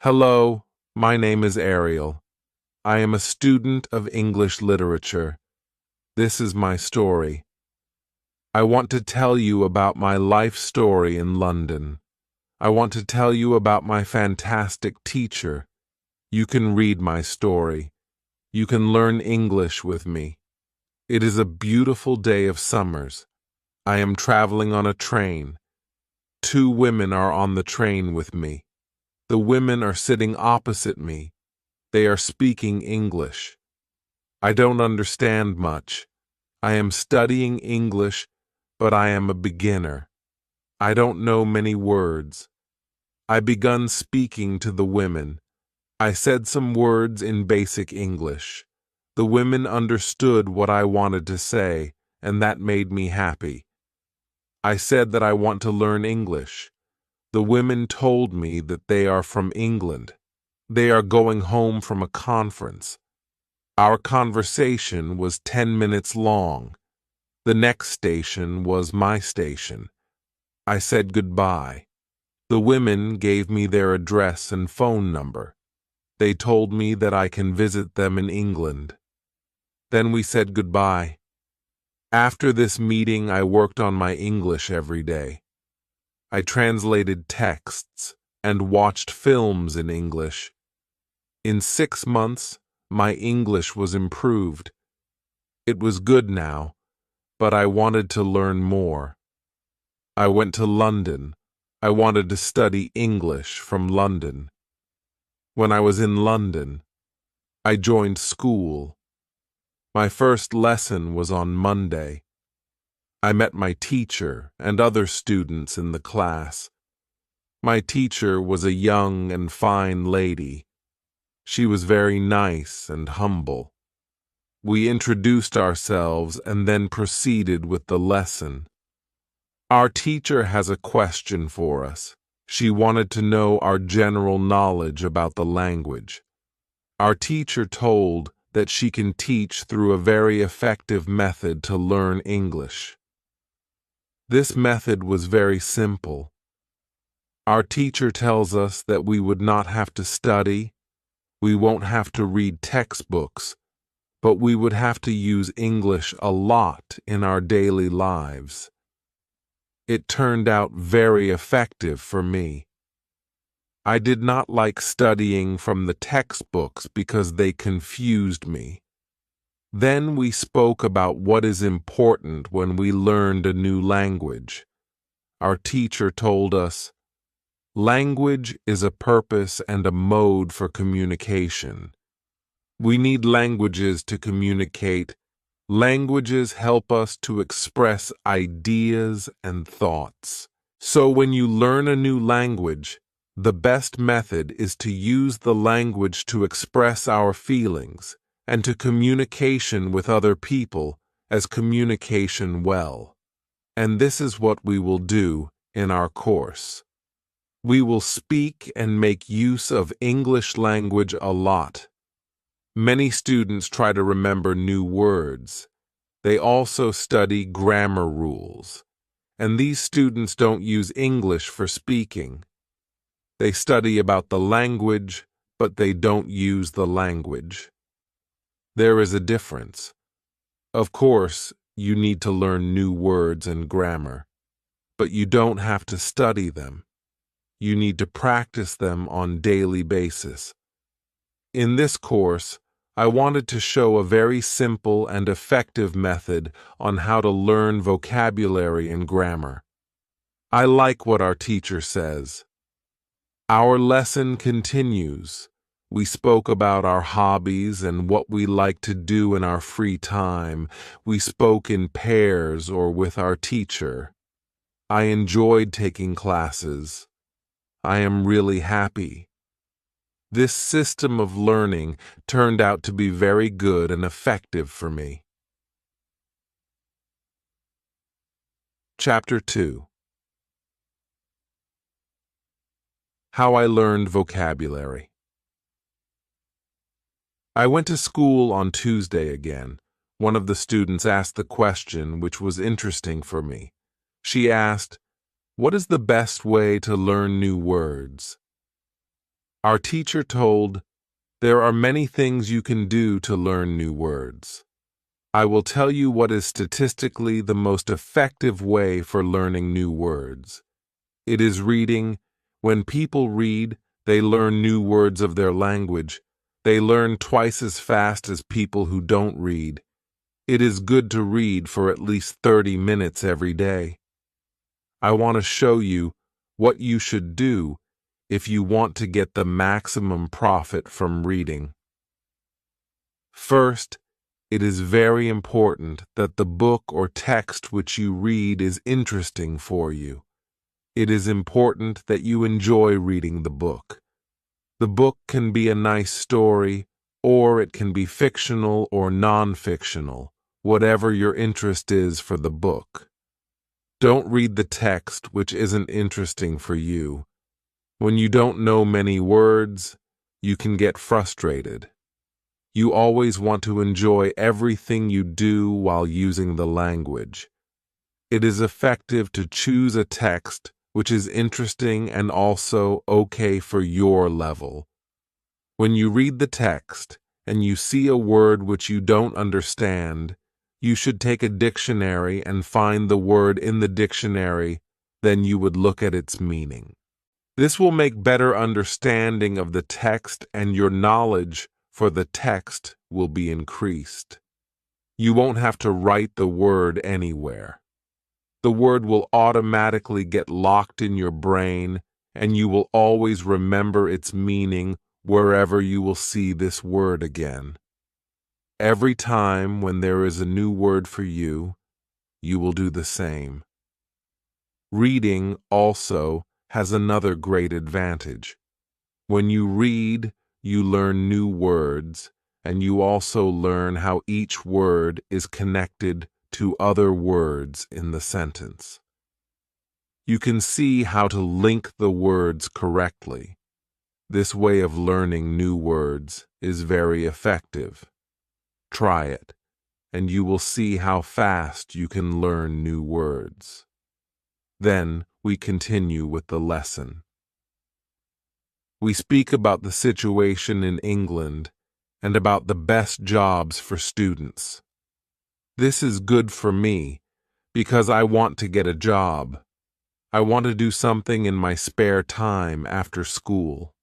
Hello, my name is Ariel. I am a student of English literature. This is my story. I want to tell you about my life story in London. I want to tell you about my fantastic teacher. You can read my story. You can learn English with me. It is a beautiful day of summers. I am traveling on a train. Two women are on the train with me. The women are sitting opposite me. They are speaking English. I don't understand much. I am studying English, but I am a beginner. I don't know many words. I begun speaking to the women. I said some words in basic English. The women understood what I wanted to say, and that made me happy. I said that I want to learn English. The women told me that they are from England. They are going home from a conference. Our conversation was 10 minutes long. The next station was my station. I said goodbye. The women gave me their address and phone number. They told me that I can visit them in England. Then we said goodbye. After this meeting, I worked on my English every day. I translated texts and watched films in English. In 6 months, my English was improved. It was good now, but I wanted to learn more. I went to London. I wanted to study English from London. When I was in London, I joined school. My first lesson was on Monday. I met my teacher and other students in the class. My teacher was a young and fine lady. She was very nice and humble. We introduced ourselves and then proceeded with the lesson. Our teacher has a question for us. She wanted to know our general knowledge about the language. Our teacher told that she can teach through a very effective method to learn English. This method was very simple. Our teacher tells us that we would not have to study, we won't have to read textbooks, but we would have to use English a lot in our daily lives. It turned out very effective for me. I did not like studying from the textbooks because they confused me. Then we spoke about what is important when we learned a new language. Our teacher told us, language is a purpose and a mode for communication. We need languages to communicate. Languages help us to express ideas and thoughts. So when you learn a new language, the best method is to use the language to express our feelings and to communication with other people as communication well. And this is what we will do in our course. We will speak and make use of English language a lot. Many students try to remember new words. They also study grammar rules. And these students don't use English for speaking. They study about the language, but they don't use the language. There is a difference. Of course, you need to learn new words and grammar, but you don't have to study them. You need to practice them on a daily basis. In this course, I wanted to show a very simple and effective method on how to learn vocabulary and grammar. I like what our teacher says. Our lesson continues. We spoke about our hobbies and what we like to do in our free time. We spoke in pairs or with our teacher. I enjoyed taking classes. I am really happy. This system of learning turned out to be very good and effective for me. Chapter 2. How I learned vocabulary. I went to school on Tuesday again. One of the students asked the question which was interesting for me. She asked, "What is the best way to learn new words?" Our teacher told, "There are many things you can do to learn new words. I will tell you what is statistically the most effective way for learning new words. It is reading. When people read, they learn new words of their language. They learn twice as fast as people who don't read. It is good to read for at least 30 minutes every day. I want to show you what you should do if you want to get the maximum profit from reading. First, it is very important that the book or text which you read is interesting for you. It is important that you enjoy reading the book. The book can be a nice story, or it can be fictional or non-fictional, whatever your interest is for the book. Don't read the text which isn't interesting for you. When you don't know many words, you can get frustrated. You always want to enjoy everything you do while using the language. It is effective to choose a text which is interesting and also okay for your level. When you read the text and you see a word which you don't understand, you should take a dictionary and find the word in the dictionary, then you would look at its meaning. This will make better understanding of the text, and your knowledge for the text will be increased. You won't have to write the word anywhere. The word will automatically get locked in your brain, and you will always remember its meaning wherever you will see this word again. Every time when there is a new word for you, you will do the same. Reading also has another great advantage. When you read, you learn new words, and you also learn how each word is connected to other words in the sentence. You can see how to link the words correctly. This way of learning new words is very effective. Try it, and you will see how fast you can learn new words. Then we continue with the lesson. We speak about the situation in England and about the best jobs for students. This is good for me because I want to get a job. I want to do something in my spare time after school.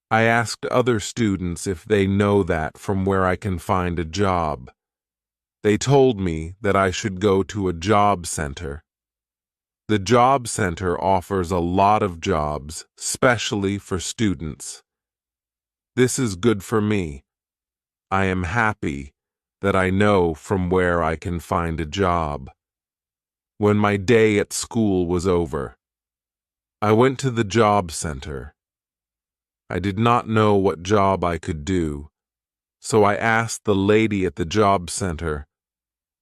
I asked other students if they know that from where I can find a job. They told me that I should go to a job center. The job center offers a lot of jobs, especially for students. This is good for me. I am happy that I know from where I can find a job. When my day at school was over, I went to the job center. I did not know what job I could do, so I asked the lady at the job center,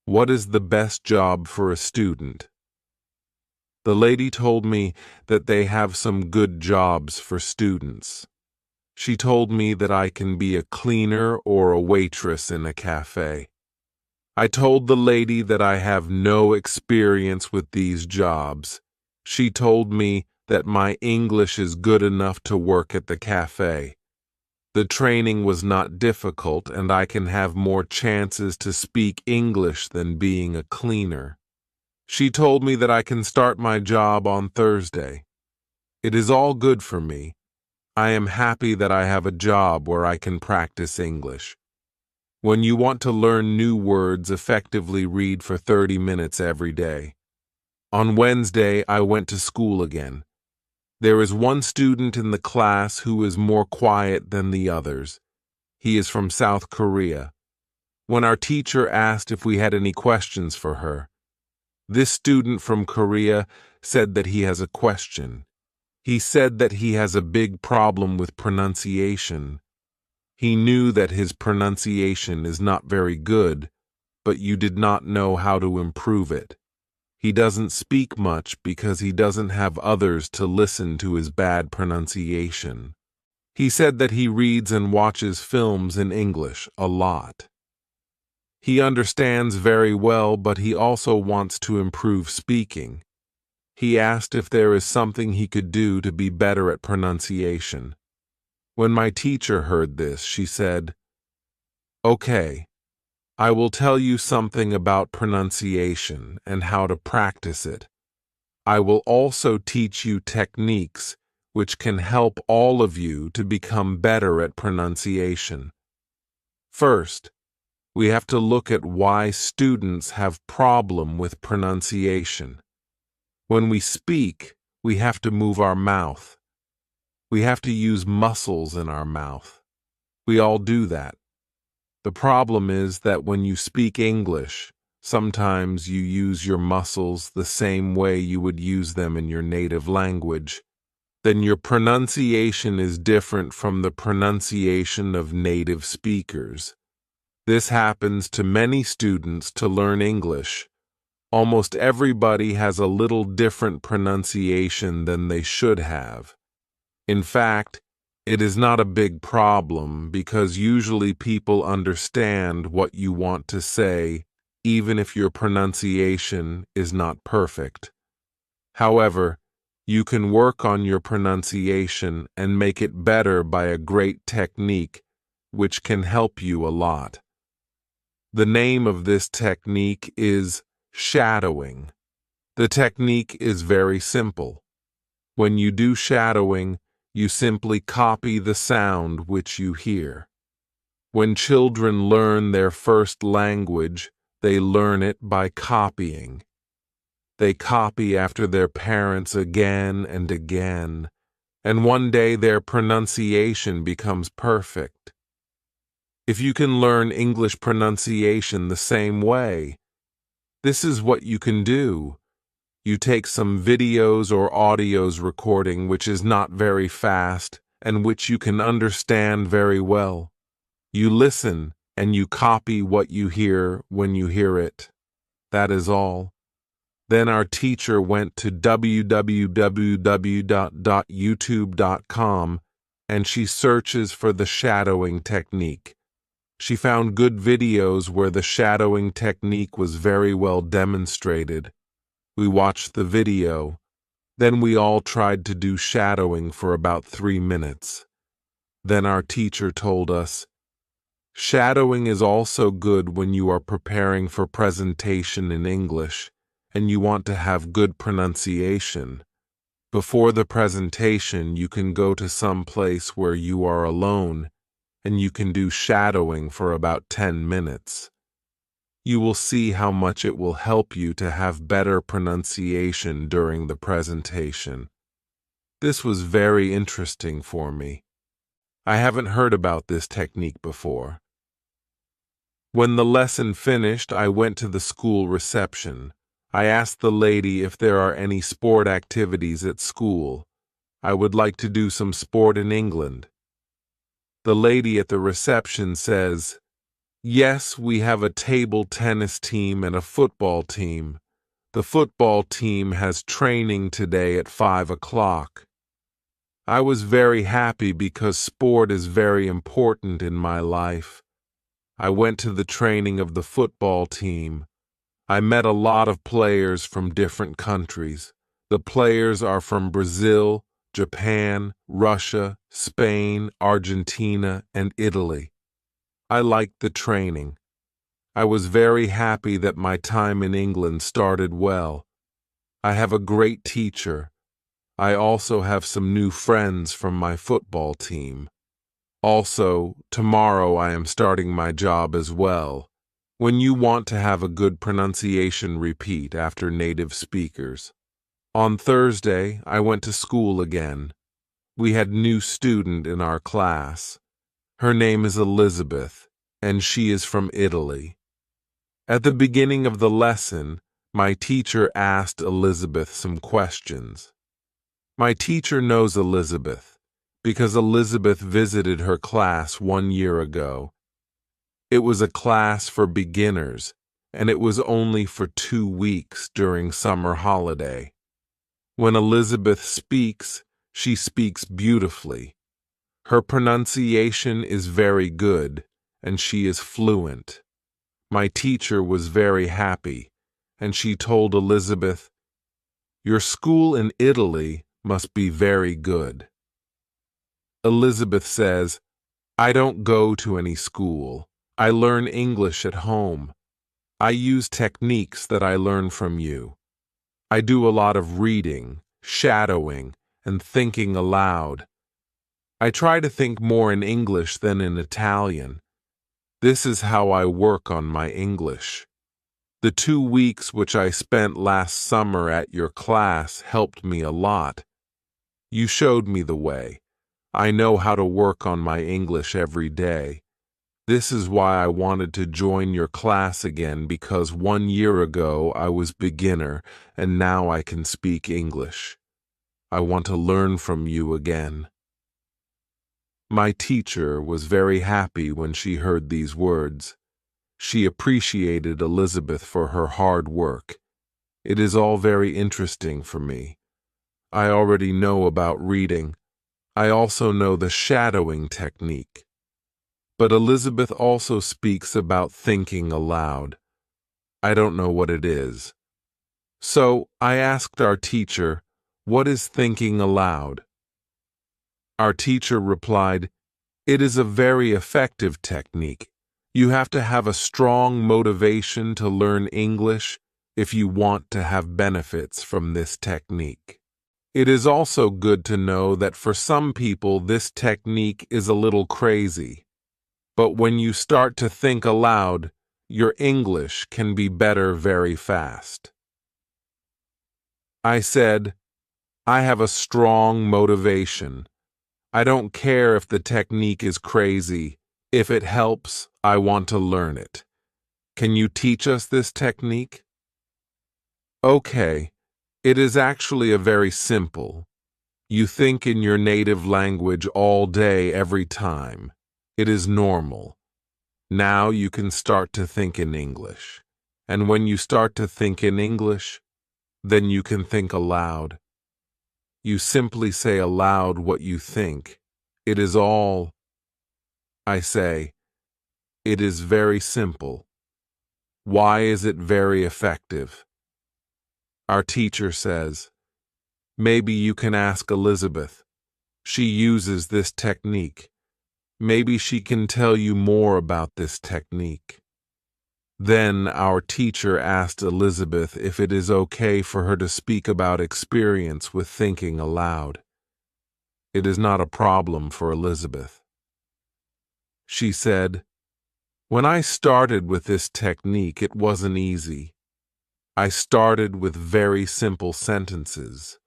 "What is the best job for a student?" The lady told me that they have some good jobs for students. She told me that I can be a cleaner or a waitress in a cafe. I told the lady that I have no experience with these jobs. She told me that my English is good enough to work at the cafe. The training was not difficult, and I can have more chances to speak English than being a cleaner. She told me that I can start my job on Thursday. It is all good for me. I am happy that I have a job where I can practice English. When you want to learn new words, effectively read for 30 minutes every day. On Wednesday, I went to school again. There is one student in the class who is more quiet than the others. He is from South Korea. When our teacher asked if we had any questions for her, this student from Korea said that he has a question. He said that he has a big problem with pronunciation. He knew that his pronunciation is not very good, but you did not know how to improve it. He doesn't speak much because he doesn't have others to listen to his bad pronunciation. He said that he reads and watches films in English a lot. He understands very well, but he also wants to improve speaking. He asked if there is something he could do to be better at pronunciation. When my teacher heard this, she said, "Okay, I will tell you something about pronunciation and how to practice it. I will also teach you techniques which can help all of you to become better at pronunciation. First, we have to look at why students have problem with pronunciation. When we speak, we have to move our mouth. We have to use muscles in our mouth. We all do that. The problem is that when you speak English, sometimes you use your muscles the same way you would use them in your native language. Then your pronunciation is different from the pronunciation of native speakers. This happens to many students to learn English. Almost everybody has a little different pronunciation than they should have. In fact, it is not a big problem because usually people understand what you want to say, even if your pronunciation is not perfect. However, you can work on your pronunciation and make it better by a great technique, which can help you a lot. The name of this technique is shadowing. The technique is very simple. When you do shadowing, you simply copy the sound which you hear. When children learn their first language, they learn it by copying. They copy after their parents again and again, and one day their pronunciation becomes perfect. If you can learn English pronunciation the same way, this is what you can do. You take some videos or audios recording which is not very fast and which you can understand very well. You listen and you copy what you hear when you hear it. That is all. Then our teacher went to www.youtube.com and she searches for the shadowing technique. She found good videos where the shadowing technique was very well demonstrated. We watched the video. Then we all tried to do shadowing for about 3 minutes. Then our teacher told us, "Shadowing is also good when you are preparing for presentation in English and you want to have good pronunciation. Before the presentation, you can go to some place where you are alone and you can do shadowing for about 10 minutes. You will see how much it will help you to have better pronunciation during the presentation." This was very interesting for me. I haven't heard about this technique before. When the lesson finished, I went to the school reception. I asked the lady if there are any sport activities at school. I would like to do some sport in England. The lady at the reception says, "Yes, we have a table tennis team and a football team. The football team has training today at 5 o'clock. I was very happy because sport is very important in my life. I went to the training of the football team. I met a lot of players from different countries. The players are from Brazil, Japan, Russia, Spain, Argentina, and Italy. I liked the training. I was very happy that my time in England started well. I have a great teacher. I also have some new friends from my football team. Also, tomorrow I am starting my job as well. When you want to have a good pronunciation, repeat after native speakers. On Thursday, I went to school again. We had a new student in our class. Her name is Elizabeth, and she is from Italy. At the beginning of the lesson, my teacher asked Elizabeth some questions. My teacher knows Elizabeth because Elizabeth visited her class 1 year ago. It was a class for beginners, and it was only for 2 weeks during summer holiday. When Elizabeth speaks, she speaks beautifully. Her pronunciation is very good, and she is fluent. My teacher was very happy, and she told Elizabeth, "Your school in Italy must be very good." Elizabeth says, I don't go to any school. I learn English at home. I use techniques that I learn from you. I do a lot of reading, shadowing, and thinking aloud. I try to think more in English than in Italian. This is how I work on my English. The 2 weeks which I spent last summer at your class helped me a lot. You showed me the way. I know how to work on my English every day. This is why I wanted to join your class again, because 1 year ago I was beginner and now I can speak English. I want to learn from you again. My teacher was very happy when she heard these words. She appreciated Elizabeth for her hard work. It is all very interesting for me. I already know about reading. I also know the shadowing technique. But Elizabeth also speaks about thinking aloud. I don't know what it is. So I asked our teacher, what is thinking aloud? Our teacher replied, it is a very effective technique. You have to have a strong motivation to learn English if you want to have benefits from this technique. It is also good to know that for some people this technique is a little crazy. But when you start to think aloud, your English can be better very fast. I said, I have a strong motivation. I don't care if the technique is crazy. If it helps, I want to learn it. Can you teach us this technique? Okay, it is actually a very simple. You think in your native language all day, every time. It is normal. Now you can start to think in English. And when you start to think in English, then you can think aloud. You simply say aloud what you think. It is all, I say, it is very simple. Why is it very effective? Our teacher says, maybe you can ask Elizabeth. She uses this technique. Maybe she can tell you more about this technique. Then our teacher asked Elizabeth if it is okay for her to speak about experience with thinking aloud. It is not a problem for Elizabeth. She said, when I started with this technique, it wasn't easy. I started with very simple sentences.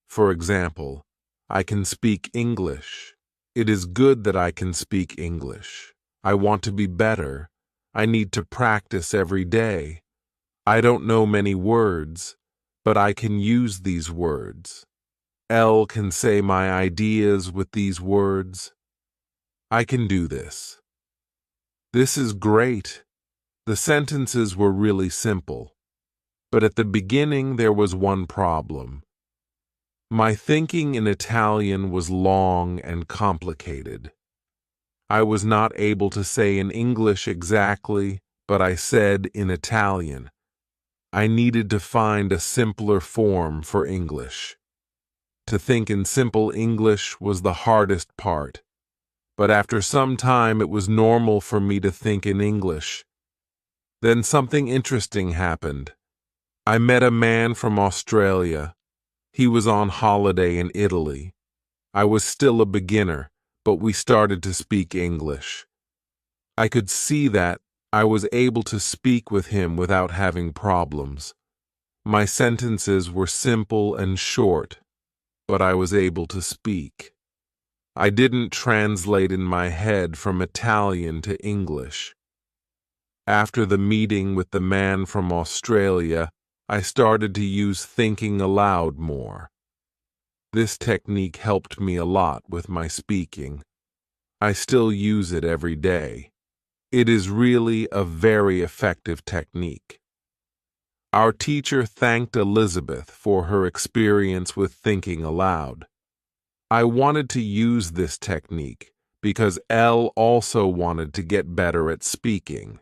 For example, I can speak English. It is good that I can speak English. I want to be better. I need to practice every day. I don't know many words, but I can use these words. Elle can say my ideas with these words. I can do this. This is great. The sentences were really simple. But at the beginning there was one problem. My thinking in Italian was long and complicated. I was not able to say in English exactly, but I said in Italian. I needed to find a simpler form for English. To think in simple English was the hardest part, but after some time it was normal for me to think in English. Then something interesting happened. I met a man from Australia. He was on holiday in Italy. I was still a beginner, but we started to speak English. I could see that I was able to speak with him without having problems. My sentences were simple and short, but I was able to speak. I didn't translate in my head from Italian to English. After the meeting with the man from Australia, I started to use thinking aloud more. This technique helped me a lot with my speaking. I still use it every day. It is really a very effective technique. Our teacher thanked Elizabeth for her experience with thinking aloud. I wanted to use this technique because Elle also wanted to get better at speaking.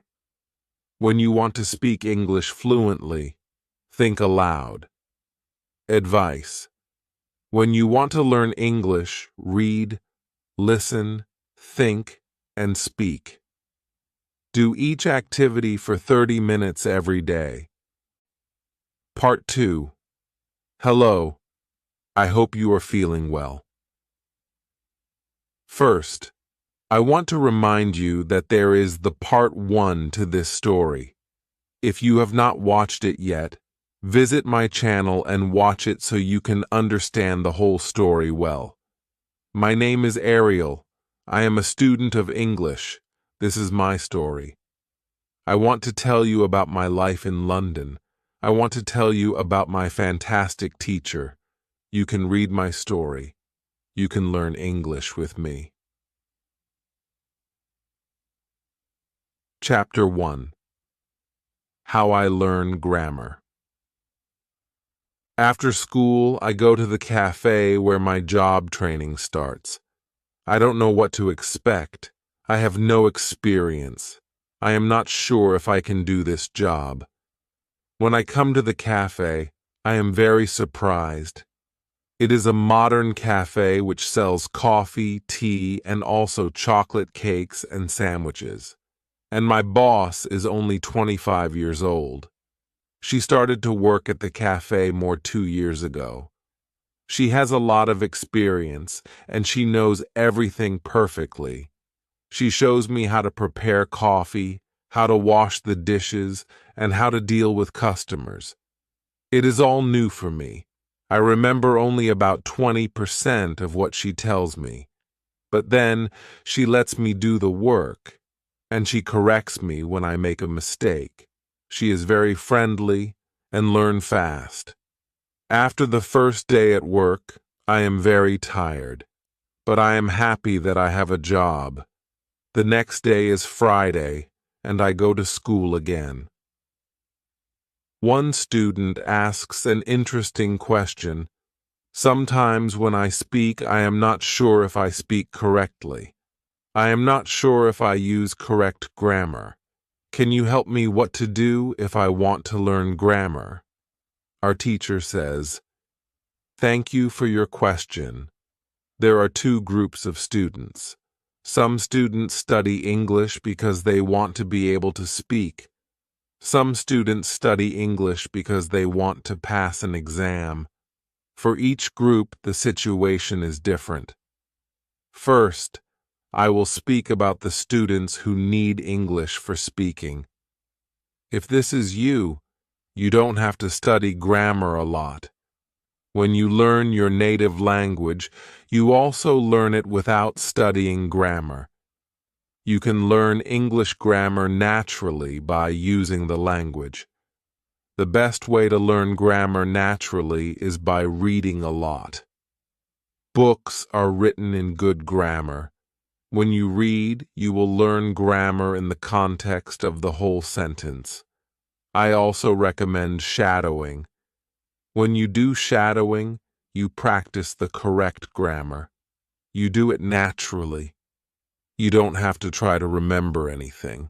When you want to speak English fluently, think aloud. Advice: when you want to learn English, read, Listen, think, and speak. Do each activity for 30 minutes every day. Part 2. Hello. I hope you are feeling well. First, I want to remind you that there is the part 1 to this story. If you have not watched it yet, visit my channel and watch it so you can understand the whole story well. My name is Ariel. I am a student of English. This is my story. I want to tell you about my life in London. I want to tell you about my fantastic teacher. You can read my story. You can learn English with me. Chapter 1. How I Learn Grammar. After school, I go to the cafe where my job training starts. I don't know what to expect. I have no experience. I am not sure if I can do this job. When I come to the cafe, I am very surprised. It is a modern cafe which sells coffee, tea, and also chocolate cakes and sandwiches. And my boss is only 25 years old. She started to work at the cafe 2 years ago. She has a lot of experience, and she knows everything perfectly. She shows me how to prepare coffee, how to wash the dishes, and how to deal with customers. It is all new for me. I remember only about 20% of what she tells me. But then she lets me do the work, and she corrects me when I make a mistake. She is very friendly and learn fast. After the first day at work, I am very tired, but I am happy that I have a job. The next day is Friday, and I go to school again. One student asks an interesting question. Sometimes when I speak, I am not sure if I speak correctly. I am not sure if I use correct grammar. Can you help me what to do if I want to learn grammar? Our teacher says, "Thank you for your question." There are 2 groups of students. Some students study English because they want to be able to speak. Some students study English because they want to pass an exam. For each group, the situation is different. First, I will speak about the students who need English for speaking. If this is you, you don't have to study grammar a lot. When you learn your native language, you also learn it without studying grammar. You can learn English grammar naturally by using the language. The best way to learn grammar naturally is by reading a lot. Books are written in good grammar. When you read, you will learn grammar in the context of the whole sentence. I also recommend shadowing. When you do shadowing, you practice the correct grammar. You do it naturally. You don't have to try to remember anything.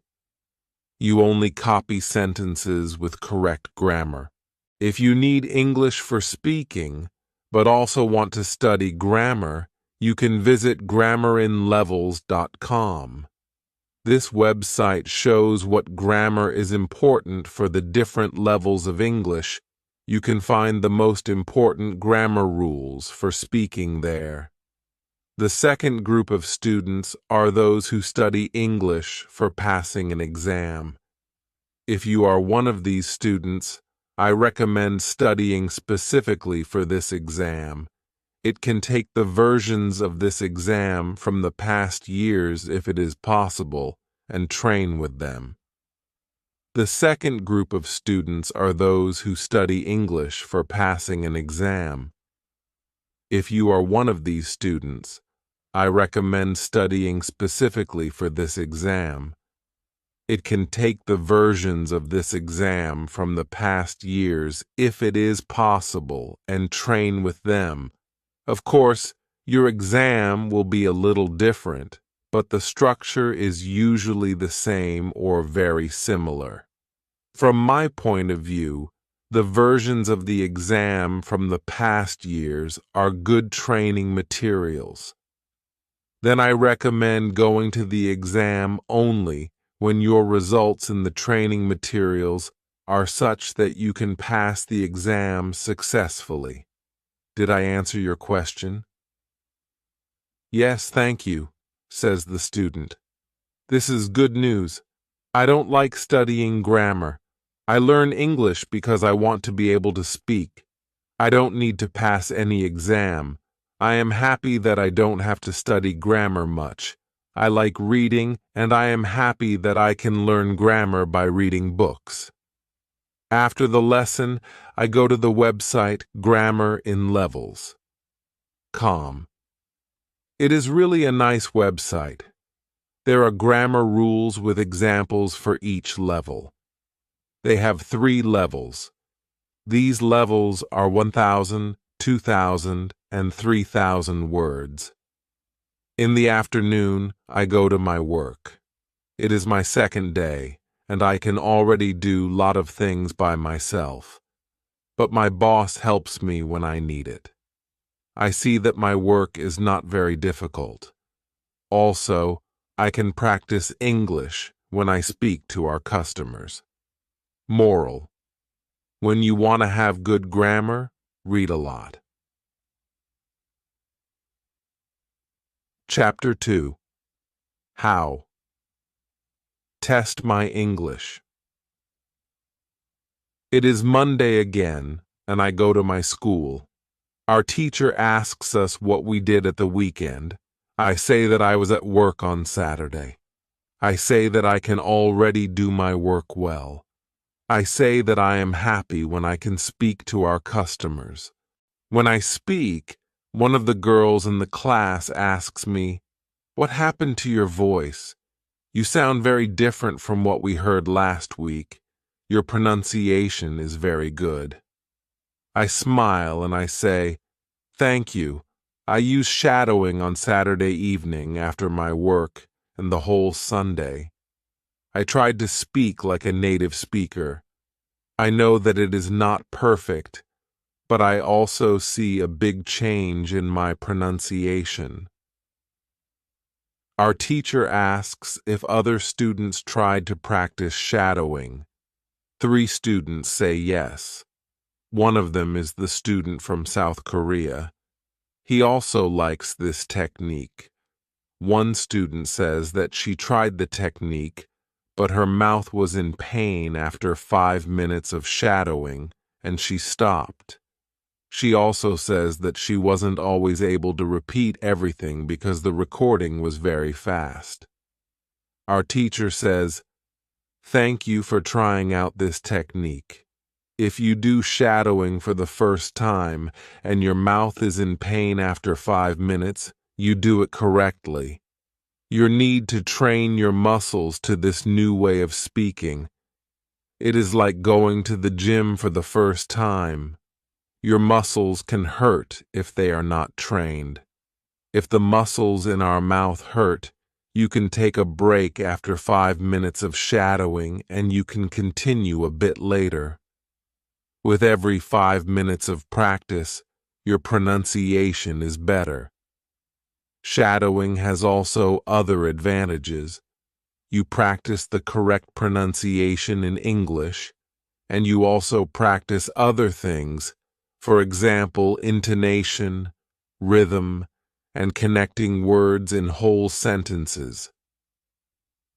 You only copy sentences with correct grammar. If you need English for speaking, but also want to study grammar, you can visit grammarinlevels.com. This website shows what grammar is important for the different levels of English. You can find the most important grammar rules for speaking there. The second group of students are those who study English for passing an exam. If you are one of these students, I recommend studying specifically for this exam. It can take the versions of this exam from the past years if it is possible, and train with them. The second group of students are those who study English for passing an exam. If you are one of these students, I recommend studying specifically for this exam. It can take the versions of this exam from the past years if it is possible and train with them. Of course, your exam will be a little different, but the structure is usually the same or very similar. From my point of view, the versions of the exam from the past years are good training materials. then I recommend going to the exam only when your results in the training materials are such that you can pass the exam successfully. Did I answer your question? Yes, thank you, says the student. This is good news. I don't like studying grammar. I learn English because I want to be able to speak. I don't need to pass any exam. I am happy that I don't have to study grammar much. I like reading, and I am happy that I can learn grammar by reading books. After the lesson, I go to the website Grammar in Levels.com. It is really a nice website. There are grammar rules with examples for each level. They have 3 levels. These levels are 1,000, 2,000, and 3,000 words. In the afternoon, I go to my work. It is my second day, and I can already do a lot of things by myself. But my boss helps me when I need it. I see that my work is not very difficult. Also, I can practice English when I speak to our customers. Moral: when you want to have good grammar, read a lot. Chapter 2. How? Test my English. It is Monday again, and I go to my school. Our teacher asks us what we did at the weekend. I say that I was at work on Saturday. I say that I can already do my work well. I say that I am happy when I can speak to our customers. When I speak, one of the girls in the class asks me, "What happened to your voice? You sound very different from what we heard last week. Your pronunciation is very good." I smile and I say, "Thank you. I use shadowing on Saturday evening after my work and the whole Sunday. I tried to speak like a native speaker. I know that it is not perfect, but I also see a big change in my pronunciation." Our teacher asks if other students tried to practice shadowing. 3 students say yes. One of them is the student from South Korea. He also likes this technique. One student says that she tried the technique, but her mouth was in pain after 5 minutes of shadowing, and she stopped. She also says that she wasn't always able to repeat everything because the recording was very fast. Our teacher says, "Thank you for trying out this technique. If you do shadowing for the first time and your mouth is in pain after 5 minutes, you do it correctly. You need to train your muscles to this new way of speaking. It is like going to the gym for the first time. Your muscles can hurt if they are not trained. If the muscles in our mouth hurt, you can take a break after 5 minutes of shadowing and you can continue a bit later. With every 5 minutes of practice, your pronunciation is better. Shadowing has also other advantages. You practice the correct pronunciation in English, and you also practice other things. For example, intonation, rhythm, and connecting words in whole sentences.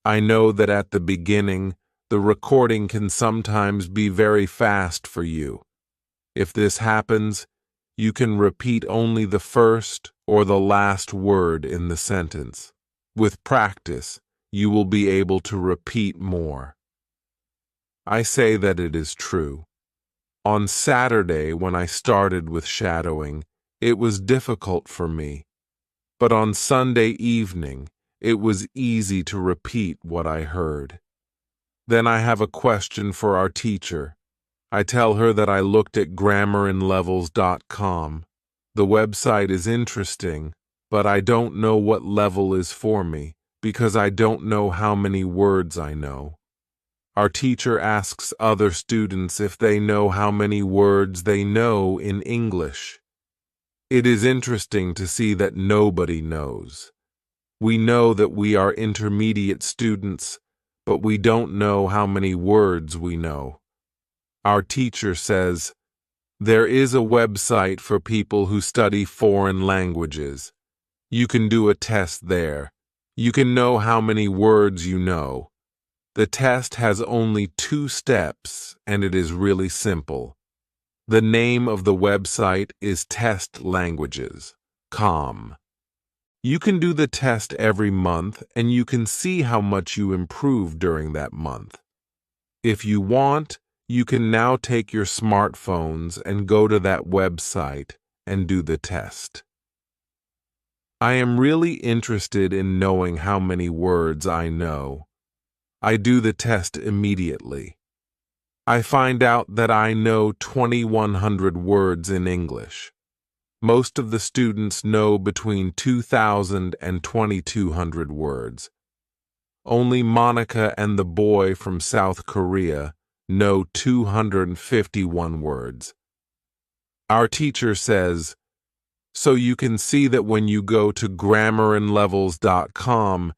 I know that at the beginning, the recording can sometimes be very fast for you. If this happens, you can repeat only the first or the last word in the sentence. With practice, you will be able to repeat more. I say that it is true. On Saturday, when I started with shadowing, it was difficult for me, but on Sunday evening, it was easy to repeat what I heard. Then I have a question for our teacher. I tell her that I looked at grammarinlevels.com. The website is interesting, but I don't know what level is for me because I don't know how many words I know. Our teacher asks other students if they know how many words they know in English. It is interesting to see that nobody knows. We know that we are intermediate students, but we don't know how many words we know. Our teacher says, "There is a website for people who study foreign languages. You can do a test there. You can know how many words you know. The test has only 2 steps, and it is really simple." The name of the website is testlanguages.com. You can do the test every month, and you can see how much you improve during that month. If you want, you can now take your smartphones and go to that website and do the test. I am really interested in knowing how many words I know. I do the test immediately. I find out that I know 2,100 words in English. Most of the students know between 2,000 and 2,200 words. Only Monica and the boy from South Korea know 251 words. Our teacher says, "So you can see that when you go to grammarandlevels.com,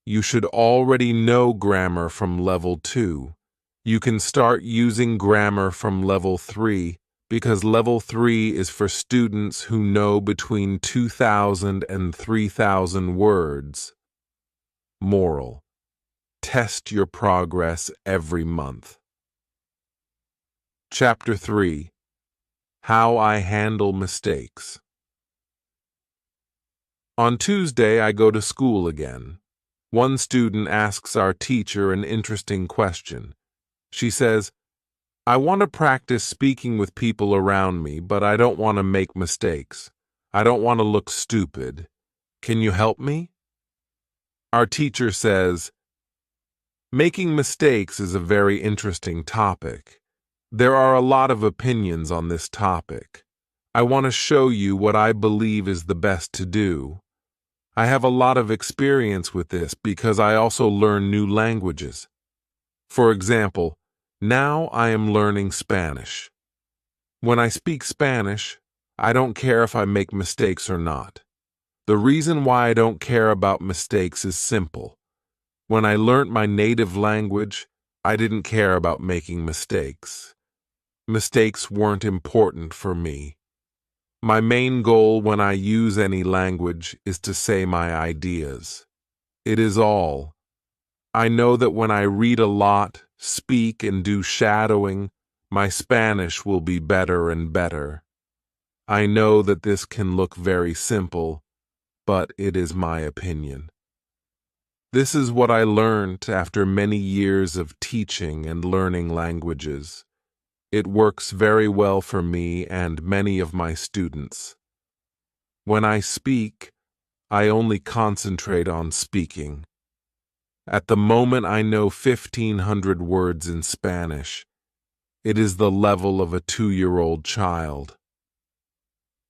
you should already know grammar from level 2. You can start using grammar from level 3 because level 3 is for students who know between 2,000 and 3,000 words." Moral: test your progress every month. Chapter 3: How I Handle Mistakes. On Tuesday, I go to school again. One student asks our teacher an interesting question. She says, "I want to practice speaking with people around me, but I don't want to make mistakes. I don't want to look stupid. Can you help me?" Our teacher says, "Making mistakes is a very interesting topic. There are a lot of opinions on this topic. I want to show you what I believe is the best to do. I have a lot of experience with this because I also learn new languages. For example, now I am learning Spanish. When I speak Spanish, I don't care if I make mistakes or not. The reason why I don't care about mistakes is simple. When I learnt my native language, I didn't care about making mistakes. Mistakes weren't important for me. My main goal when I use any language is to say my ideas. It is all. I know that when I read a lot, speak, and do shadowing, my Spanish will be better and better. I know that this can look very simple, but it is my opinion. This is what I learned after many years of teaching and learning languages. It works very well for me and many of my students. When I speak, I only concentrate on speaking. At the moment I know 1,500 words in Spanish. It is the level of a 2-year-old child.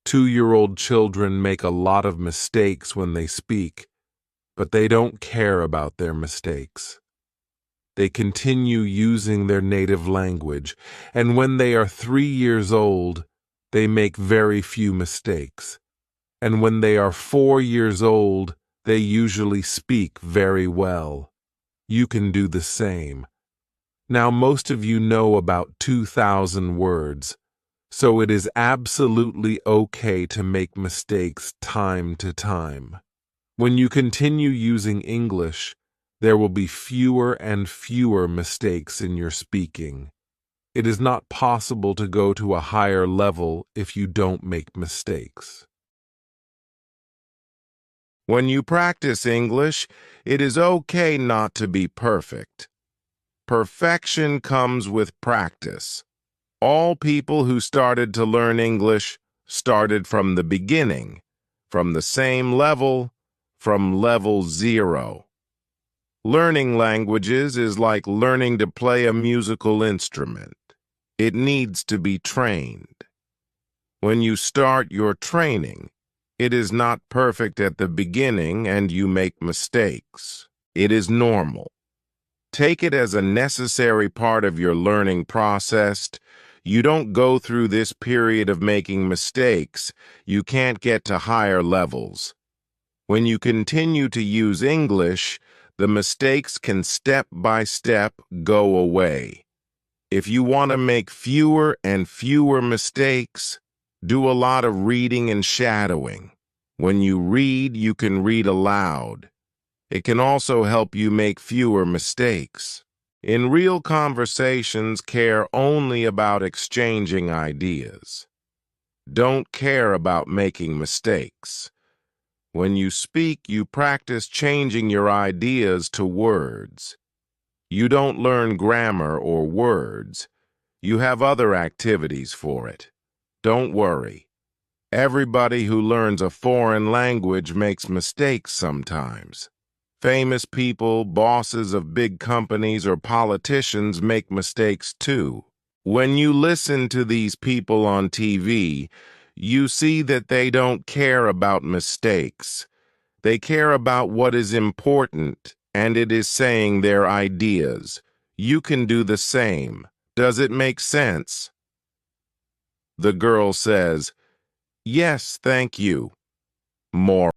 2-year-old children make a lot of mistakes when they speak, but they don't care about their mistakes. They continue using their native language, and when they are 3 years old, they make very few mistakes. And when they are 4 years old, they usually speak very well. You can do the same. Now, most of you know about 2,000 words, so it is absolutely okay to make mistakes time to time. When you continue using English, there will be fewer and fewer mistakes in your speaking. It is not possible to go to a higher level if you don't make mistakes. When you practice English, it is okay not to be perfect. Perfection comes with practice. All people who started to learn English started from the beginning, from the same level, from level 0. Learning languages is like learning to play a musical instrument. It needs to be trained. When you start your training, it is not perfect at the beginning and you make mistakes. It is normal. Take it as a necessary part of your learning process. You don't go through this period of making mistakes. You can't get to higher levels. When you continue to use English, the mistakes can step by step go away. If you want to make fewer and fewer mistakes, do a lot of reading and shadowing. When you read, you can read aloud. It can also help you make fewer mistakes. In real conversations, care only about exchanging ideas. Don't care about making mistakes. When you speak, you practice changing your ideas to words. You don't learn grammar or words. You have other activities for it. Don't worry. Everybody who learns a foreign language makes mistakes sometimes. Famous people, bosses of big companies, or politicians make mistakes too. When you listen to these people on TV, you see that they don't care about mistakes. They care about what is important, and it is saying their ideas. You can do the same. Does it make sense? The girl says, "Yes, thank you." More.